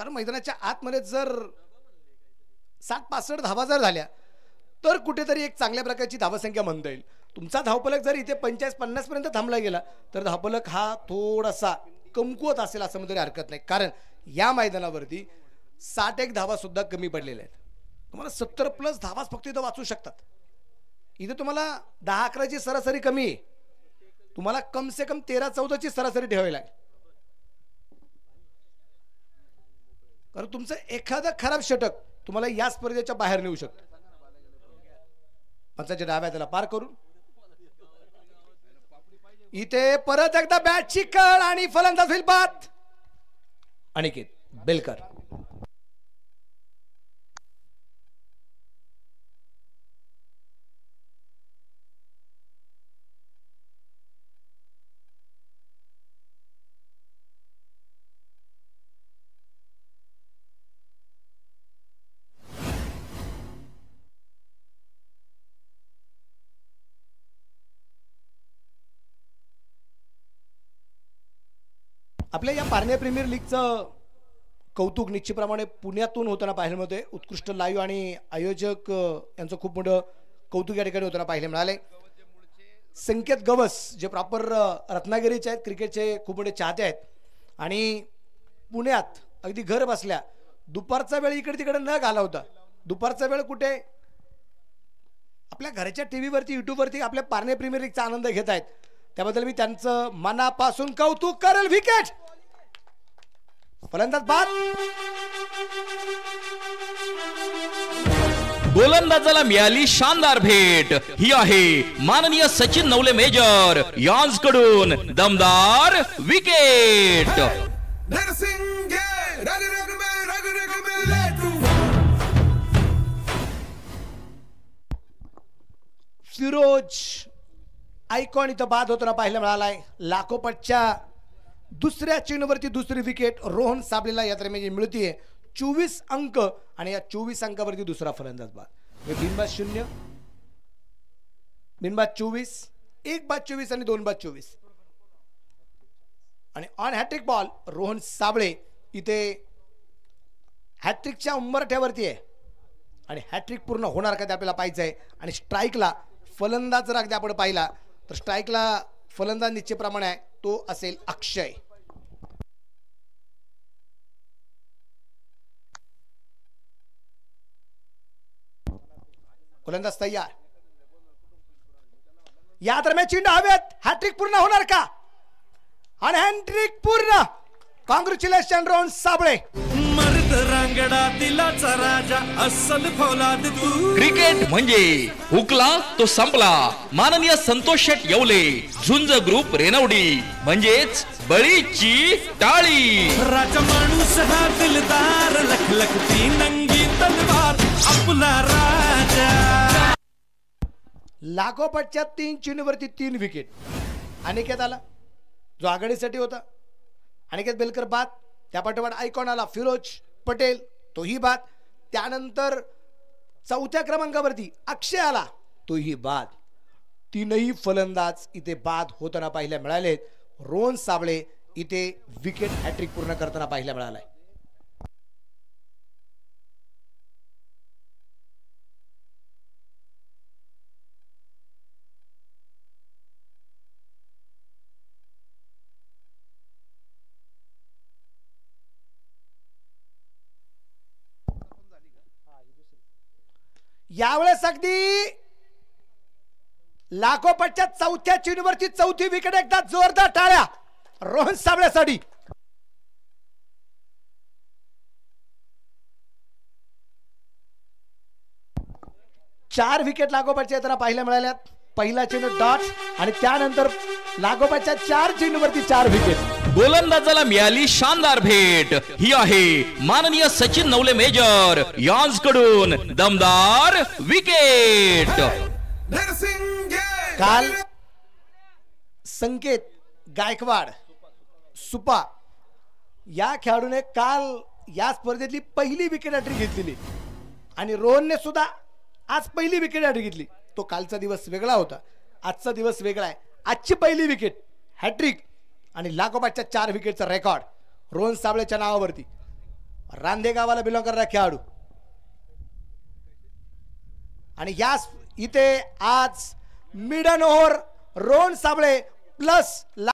कारण मैदानाच्या आतमध्ये जर 60-65 धावा जर झाल्या तर कुठेतरी एक चांगल्या प्रकारची धावसंख्या म्हणता येईल. तुमचा धावफलक जर इथे 45-50 पर्यंत थांबला गेला तर धावफलक हा थोडासा कमकुवत असेल असं म्हणतरी हरकत नाही. कारण या मैदानावरती 61 धावा सुद्धा कमी पडलेल्या आहेत. तुम्हाला 70+ धावाच फक्त इथं वाचू शकतात. इथे तुम्हाला 10-11 ची सरासरी कमी आहे. तुम्हाला कम से कम 13-14 ची सरासरी ठेवावी लागेल. कारण तुमचं एखादं खराब षटक तुम्हाला या स्पर्धेच्या बाहेर नेऊ शकतं. पंचाच्या डाव्या त्याला पार करून इथे परत एकदा बॅटची कळ आणि फलंदाज होईल बाद अनिकेत बेलकर. आपल्या या पारनेर प्रीमियर लीगचं कौतुक निश्चितप्रमाणे पुण्यातून होताना पाहायला मिळते. उत्कृष्ट लाईव्ह आणि आयोजक यांचं खूप मोठं कौतुक या ठिकाणी होताना पाहायला मिळाले. संकेत गवस जे प्रॉपर रत्नागिरीचे आहेत, क्रिकेटचे खूप मोठे चाहते आहेत आणि पुण्यात अगदी घर बसल्या दुपारचा वेळ इकडे तिकडे न घालवता दुपारचा वेळ कुठे आपल्या घराच्या टीव्हीवरती युट्यूबवरती आपल्या पारनेर प्रीमियर लीगचा आनंद घेत आहेत. त्याबद्दल मी त्यांचं मनापासून कौतुक करेल. विकेट फलंदाज बाद. गोलंदाजाला मिळाली शानदार भेट. ही आहे माननीय सचिन नवले मेजर यांकडून दमदार विकेट. फिरोज आयकॉन इथं बाद होताना पाहायला मिळालाय. लागोपाठच्या दुसऱ्या चेंडूवरती दुसरी विकेट रोहन साबलेला या दरम्यान मिळतीये. 24 अंक आणि या 24 अंकावरती दुसरा फलंदाज बाद. बिनबाद 0, बिनबाद 24, 1 बाद 24 आणि 2 बाद 24 आणि on hat trick ball Rohan Sable इथे हॅट्रिकच्या उंबरठ्यावरती आहे आणि हॅट्रिक पूर्ण होणार का ते आपल्याला पाहायचं आहे. आणि स्ट्राईकला फलंदाज जर अगदी आपण पाहिला तर स्ट्राईकला फलंदाज निश्चितप्रमाणे आहे तो असेल अक्षय. फलंदाज तयार. या दरम्यान चेंडू हवेत. हॅट्रिक पूर्ण होणार का? आणि हॅट्रिक पूर्ण. कॉंग्रॅच्युलेशन रोहन साबळे. रांगडा दिलाचा राजा अस्सल फौलाद तू. क्रिकेट म्हणजे हुकला तो संपला. माननीय संतोष शेट येवले झुंज ग्रुप रेनवडी म्हणजेच बळीची टाळी. राजा माणूस हा दिलदार लखलखती नंगी तलवार आपला राजा. लागोपाठच्या 3 चेंडूवरती 3 विकेट. अनिकेत आला जो आघाडीसाठी होता. अनिकेत बेलकर बाद. त्या पाठोपाठ आयकॉन आला फिरोज पटेल तोही बाद. त्यानंतर 4थ्या क्रमांकावरती अक्षय आला तोही बाद. 3ही फलंदाज इथे बाद होताना पाहायला मिळालेत. रोहन साबळे इथे विकेट हॅट्रिक पूर्ण करताना पाहायला मिळालाय. यावेळेस अगदी लागोपाठच्या 4थ्या चेंडूवरती 4थी विकेट. एकदा जोरदार टाळ्या रोहन साबळेसाठी. चार विकेट लागोपाठच्या येताना पाहायला मिळाल्यात. पहिला चेंडू डॉट आणि त्यानंतर लागोपाठच्या 4 चेंडूवरती 4 विकेट. गोलंदाजाला मिळाली शानदार भेट. ही आहे माननीय सचिन नवले मेजर यांकडून दमदार विकेट. काल संकेत गायकवाड सुपा या खेळाडूने काल या स्पर्धेतली पहिली विकेट हॅट्रिक घेतलेली आणि रोहनने सुद्धा आज पहिली विकेट हॅट्रिक घेतली. तो कालचा दिवस वेगळा होता, आजचा दिवस वेगळा आहे. आजची पहिली विकेट हॅट्रिक आणि लागोपाठच्या 4 विकेटचा रेकॉर्ड रोहन साबळेच्या नावावरती. रांदे गावाला बिलॉंग करणारा खेळाडू. आणि याच इथे आज मिडन ओव्हर रोहन साबळे प्लस